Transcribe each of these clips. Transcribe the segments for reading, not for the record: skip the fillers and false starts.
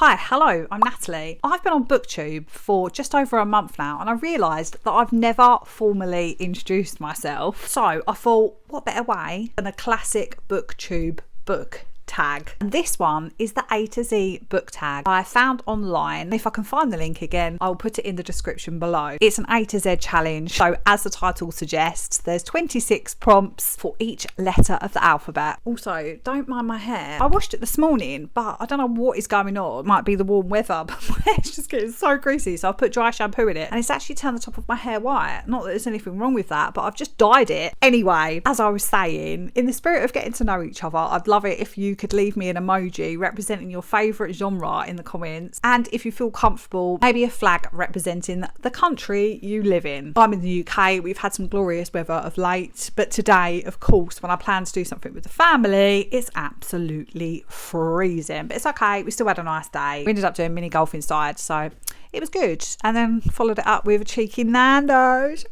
Hi, hello, I'm Natalie. I've been on BookTube for just over a month now and I realised that I've never formally introduced myself. So I thought, what better way than a classic BookTube book tag. And this one is the A to Z book tag I found online. If I can find the link again, I'll put it in the description below. It's an A to Z challenge. So as the title suggests, there's 26 prompts for each letter of the alphabet. Also, don't mind my hair. I washed it this morning, but I don't know what is going on. It might be the warm weather, but my hair's just getting so greasy. So I put dry shampoo in it and it's actually turned the top of my hair white. Not that there's anything wrong with that, but I've just dyed it. Anyway, as I was saying, in the spirit of getting to know each other, I'd love it if you could leave me an emoji representing your favourite genre in the comments, and if you feel comfortable, maybe a flag representing the country you live in. I'm in the UK, we've had some glorious weather of late, but today, of course, when I plan to do something with the family, it's absolutely freezing, but it's okay, we still had a nice day. We ended up doing mini golf inside, so it was good, and then followed it up with a cheeky Nando's.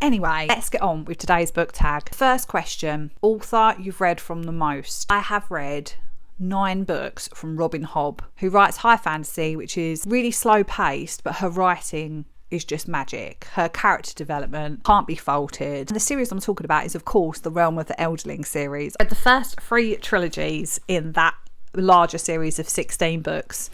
Anyway, let's get on with today's book tag. First question, author you've read from the most. I have read 9 books from Robin Hobb, who writes high fantasy, which is really slow paced, but her writing is just magic. Her character development can't be faulted. And the series I'm talking about is, of course, the Realm of the Elderling series. The first 3 trilogies in that larger series of 16 books.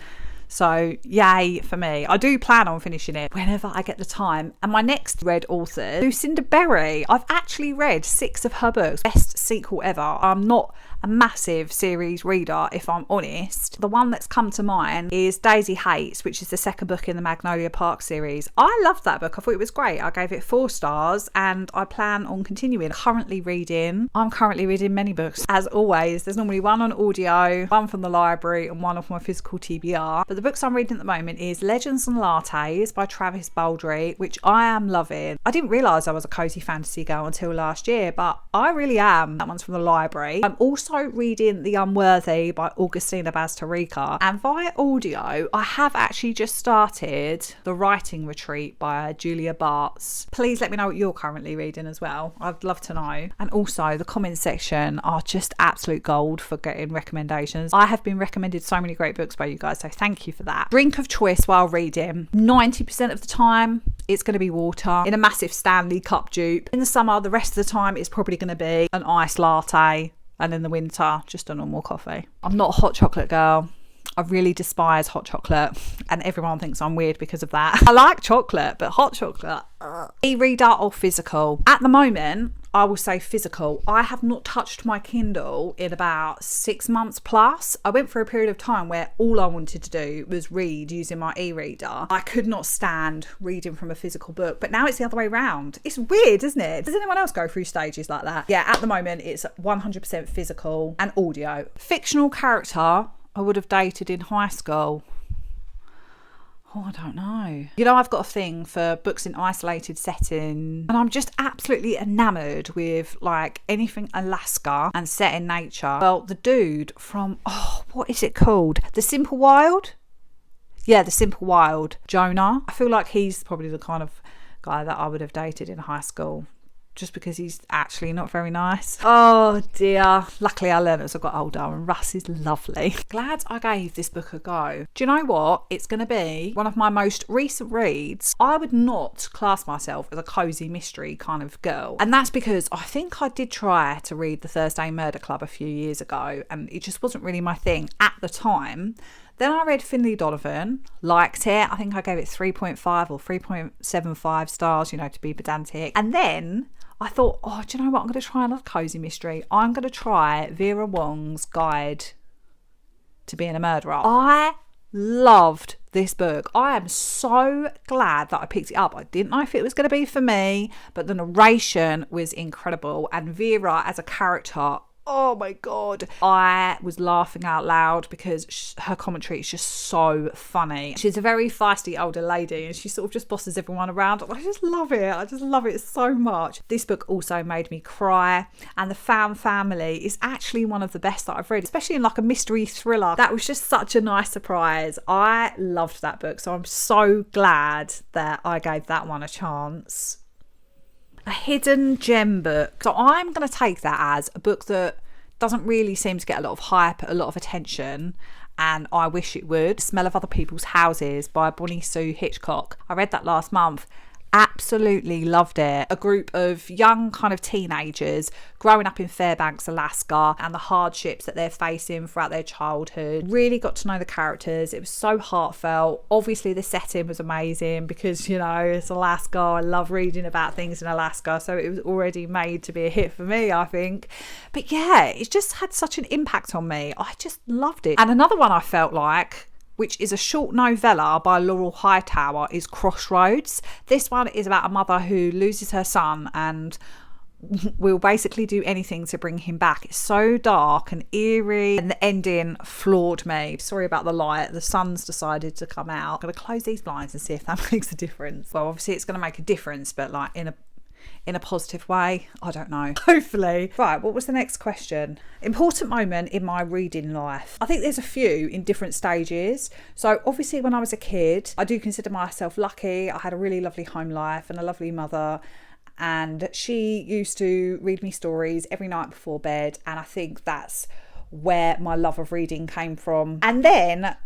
So yay for me. I do plan on finishing it whenever I get the time. And my next read author, Lucinda Berry. I've actually read 6 of her books. Best sequel ever. I'm not a massive series reader, if I'm honest. The one that's come to mind is Daisy Hates, which is the second book in the Magnolia Park series. I loved that book. I thought it was great. I gave it 4 stars and I plan on continuing. I'm currently reading many books. As always, there's normally one on audio, one from the library and one off my physical TBR. But the books I'm reading at the moment is Legends and Lattes by Travis Baldry, which I am loving. I didn't realise I was a cozy fantasy girl until last year, but I really am. That one's from the library. I'm also reading The Unworthy by Augustina Bazterrica, and via audio I have actually just started The Writing Retreat by Julia Bartz. Please let me know what you're currently reading as well. I'd love to know. And also the comments section are just absolute gold for getting recommendations. I have been recommended so many great books by you guys, so thank you for that. Drink of choice while reading. 90% of the time it's going to be water in a massive Stanley Cup dupe. In the summer, the rest of the time it's probably going to be an iced latte, and in the winter just a normal coffee. I'm not a hot chocolate girl. I really despise hot chocolate and everyone thinks I'm weird because of that. I like chocolate, but hot chocolate, e-reader or physical? At the moment I will say physical. I have not touched my Kindle in about 6 months plus. I went for a period of time where all I wanted to do was read using my e-reader. I could not stand reading from a physical book, but now it's the other way around. It's weird, isn't it? Does anyone else go through stages like that? Yeah, at the moment it's 100% physical and audio. Fictional character I would have dated in high school. Oh, I don't know. You know, I've got a thing for books in isolated setting, and I'm just absolutely enamoured with like anything Alaska and set in nature. Well, the dude from, what is it called? The Simple Wild? Yeah, The Simple Wild. Jonah. I feel like he's probably the kind of guy that I would have dated in high school, just because he's actually not very nice. Oh dear. Luckily I learned as I got older, and Russ is lovely. Glad I gave this book a go. Do you know what? It's going to be one of my most recent reads. I would not class myself as a cozy mystery kind of girl, and that's because I think I did try to read The Thursday Murder Club a few years ago and it just wasn't really my thing at the time. Then I read Finlay Donovan, liked it. I think I gave it 3.5 or 3.75 stars, to be pedantic. And then I thought, do you know what? I'm going to try another cozy mystery. I'm going to try Vera Wong's Guide to Being a Murderer. I loved this book. I am so glad that I picked it up. I didn't know if it was going to be for me, but the narration was incredible. And Vera as a character, oh my god, I was laughing out loud because her commentary is just so funny. She's a very feisty older lady and she sort of just bosses everyone around. I just love it. I just love it so much. This book also made me cry, and The Found Family is actually one of the best that I've read, especially in like a mystery thriller. That was just such a nice surprise. I loved that book, so I'm so glad that I gave that one a chance. A hidden gem book. So I'm going to take that as a book that doesn't really seem to get a lot of hype, a lot of attention, and I Wish It Would. Smell of Other People's Houses by Bonnie Sue Hitchcock. I read that last month. Absolutely loved it. A group of young kind of teenagers growing up in Fairbanks, Alaska, and the hardships that they're facing throughout their childhood. Really got to know the characters. It was so heartfelt. Obviously the setting was amazing because, you know, it's Alaska. I love reading about things in Alaska, so it was already made to be a hit for me, I think. But yeah, it just had such an impact on me. I just loved it. And another one I felt like, which is a short novella by Laurel Hightower, is Crossroads. This one is about a mother who loses her son and will basically do anything to bring him back. It's so dark and eerie, and the ending floored me. Sorry about the light. The sun's decided to come out. I'm going to close these blinds and see if that makes a difference. Well, obviously it's going to make a difference, but like in a positive way, I don't know, hopefully. Right, what was the next question? Important moment in my reading life. I think there's a few in different stages. So obviously when I was a kid, I do consider myself lucky. I had a really lovely home life and a lovely mother, and she used to read me stories every night before bed, and I think that's where my love of reading came from. And then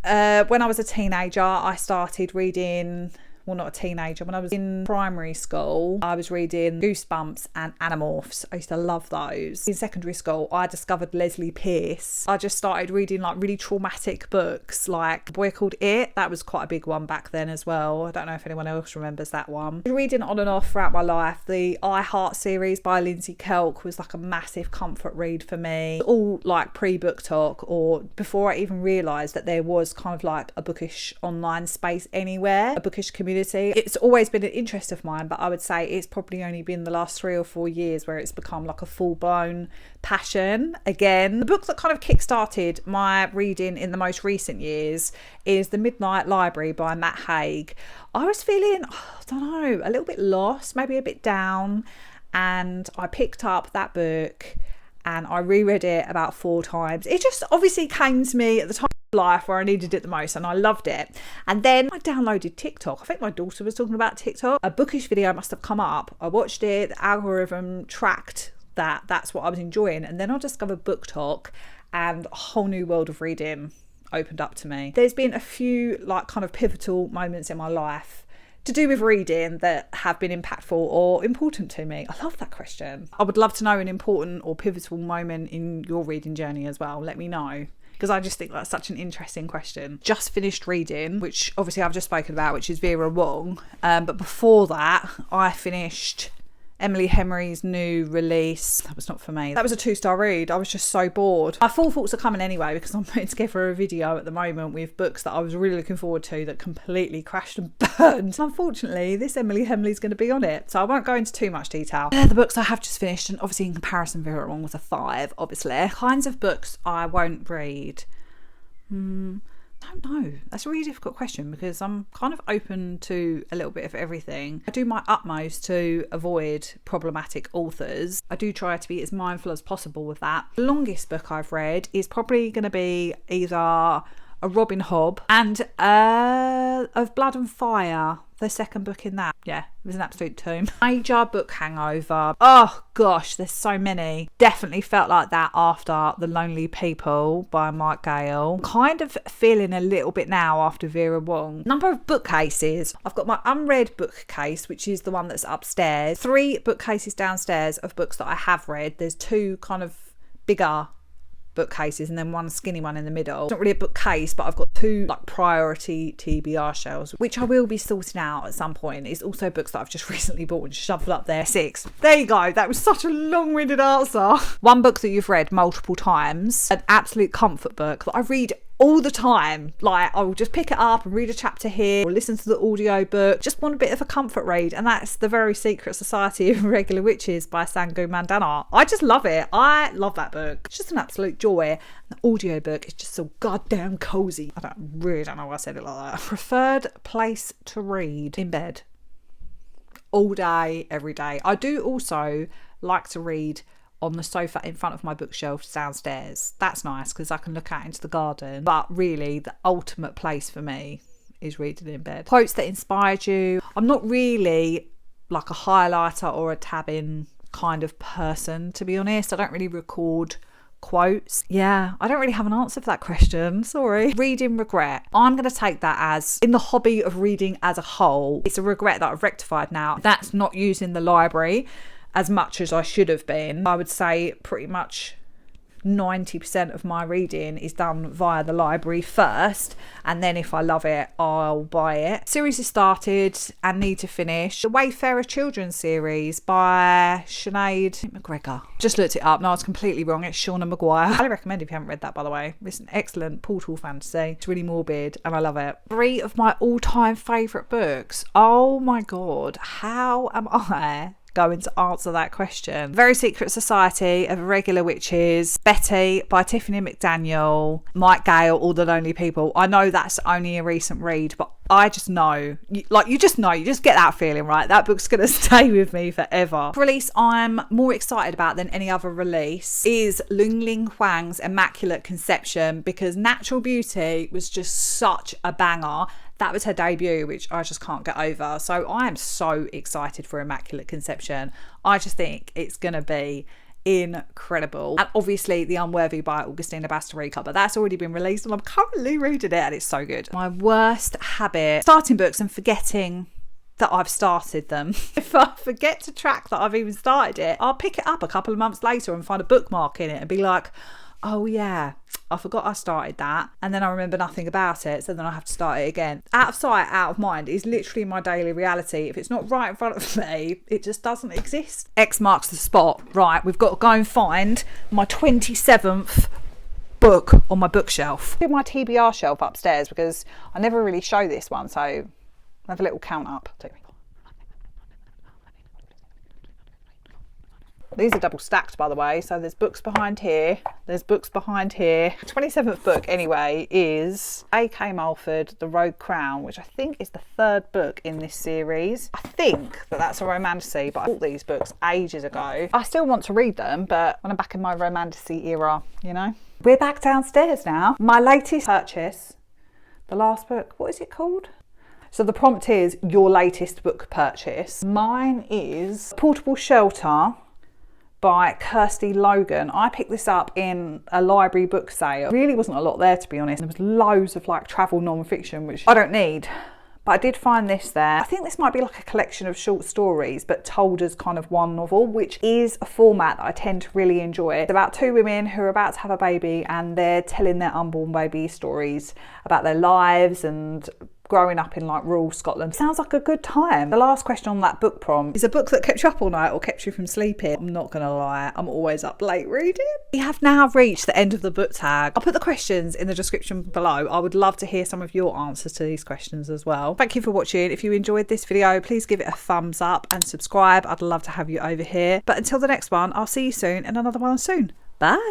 when I was a teenager, I started reading, well, not a teenager, when I was in primary school, I was reading Goosebumps and Animorphs. I used to love those. In secondary school, I discovered Leslie Pierce. I just started reading like really traumatic books, like A Boy Called It. That was quite a big one back then as well. I don't know if anyone else remembers that one. Reading on and off throughout my life. The I Heart series by Lindsay Kelk was like a massive comfort read for me. All like pre-book talk, or before I even realised that there was kind of like a bookish online space anywhere, a bookish community. It's always been an interest of mine, but I would say it's probably only been the last 3 or 4 years where it's become like a full-blown passion again. The book that kind of kick-started my reading in the most recent years is The Midnight Library by Matt Haig. I was feeling, I don't know, a little bit lost, maybe a bit down, and I picked up that book and I reread it about 4 times. It just obviously came to me at the time of life where I needed it the most, and I loved it. And then I downloaded TikTok. I think my daughter was talking about TikTok. A bookish video must have come up. I watched it. The algorithm tracked that's what I was enjoying. And then I discovered BookTok, and a whole new world of reading opened up to me. There's been a few like kind of pivotal moments in my life to do with reading that have been impactful or important to me. I love that question. I would love to know an important or pivotal moment in your reading journey as well. Let me know, because I just think that's such an interesting question. Just finished reading, which obviously I've just spoken about, which is Vera Wong. But before that, I finished Emily Henry's new release. That was not for me. That was a 2-star read. I was just so bored. My full thoughts are coming anyway, because I'm putting together a video at the moment with books that I was really looking forward to that completely crashed and burned. Unfortunately, this Emily Henry's going to be on it, so I won't go into too much detail. The books I have just finished, and obviously in comparison, Vera Wong was a 5, obviously. Kinds of books I won't read. I don't know. That's a really difficult question, because I'm kind of open to a little bit of everything. I do my utmost to avoid problematic authors. I do try to be as mindful as possible with that. The longest book I've read is probably going to be either a Robin Hobb and Of Blood and Fire, the second book in that. Yeah, it was an absolute tomb. Major book hangover. Oh gosh, there's so many. Definitely felt like that after The Lonely People by Mike Gale. Kind of feeling a little bit now after Vera Wong. Number of bookcases. I've got my unread bookcase, which is the one that's upstairs. 3 bookcases downstairs of books that I have read. There's 2 kind of bigger bookcases and then 1 skinny one in the middle. It's not really a bookcase, but I've got 2 like priority TBR shelves, which I will be sorting out at some point. It's also books that I've just recently bought and shoved up there. 6. There you go. That was such a long-winded answer. One book that you've read multiple times, an absolute comfort book that I read all the time. Like, I will just pick it up and read a chapter here or listen to the audio book. Just want a bit of a comfort read, and that's The Very Secret Society of Regular Witches by Sangu Mandana. I just love it. I love that book. It's just an absolute joy. The audio book is just so goddamn cozy. I really don't know why I said it like that. Preferred place to read? In bed. All day, every day. I do also like to read on the sofa in front of my bookshelf downstairs. That's nice because I can look out into the garden. But really, the ultimate place for me is reading in bed. Quotes that inspired you. I'm not really like a highlighter or a tab-in kind of person, to be honest. I don't really record quotes. Yeah, I don't really have an answer for that question. Sorry. Reading regret. I'm going to take that as, in the hobby of reading as a whole, it's a regret that I've rectified now. That's not using the library as much as I should have been. I would say pretty much 90% of my reading is done via the library first, and then if I love it, I'll buy it. Series is started and need to finish. The Wayfarer Children's series by Sinead McGregor. Just looked it up. No, I was completely wrong. It's Shauna Maguire. I highly recommend if you haven't read that, by the way. It's an excellent portal fantasy. It's really morbid and I love it. 3 of my all-time favourite books. Oh my God. How am I going to answer that question? Very Secret Society of Irregular Witches, Betty by Tiffany McDaniel, Mike Gale, All the Lonely People. I know that's only a recent read, but I just know, you just get that feeling, right? That book's going to stay with me forever. Release I'm more excited about than any other release is Lung Ling Huang's Immaculate Conception, because Natural Beauty was just such a banger. That was her debut, which I just can't get over. So I am so excited for Immaculate Conception. I just think it's going to be incredible. And obviously The Unworthy by Augustina Bastarrica, but that's already been released and I'm currently reading it and it's so good. My worst habit, starting books and forgetting that I've started them. If I forget to track that I've even started it, I'll pick it up a couple of months later and find a bookmark in it and be like, oh yeah, I forgot I started that, and then I remember nothing about it, so then I have to start it again. Out of sight, out of mind is literally my daily reality. If it's not right in front of me, it just doesn't exist. X marks the spot. Right, we've got to go and find my 27th book on my bookshelf. My TBR shelf upstairs, because I never really show this one, so I have a little count up. These are double stacked, by the way, so there's books behind here, there's books behind here. 27th book, anyway, is A.K. Mulford, The Rogue Crown, which I think is the 3rd book in this series. I think that that's a romantasy, but I bought these books ages ago. I still want to read them, but when I'm back in my romantasy era, you know? We're back downstairs now. My latest purchase, the last book, what is it called? So the prompt is, your latest book purchase. Mine is Portable Shelter by Kirsty Logan. I picked this up in a library book sale. Really wasn't a lot there, to be honest. There was loads of like travel non-fiction, which I don't need, but I did find this there. I think this might be like a collection of short stories, but told as kind of one novel, which is a format that I tend to really enjoy. It's about 2 women who are about to have a baby and they're telling their unborn baby stories about their lives and growing up in like rural Scotland. Sounds like a good time. The last question on that book prompt is a book that kept you up all night or kept you from sleeping. I'm not gonna lie, I'm always up late reading. We have now reached the end of the book tag. I'll put the questions in the description below. I would love to hear some of your answers to these questions as well. Thank you for watching. If you enjoyed this video, please give it a thumbs up and subscribe. I'd love to have you over here. But until the next one, I'll see you soon in another one soon. Bye.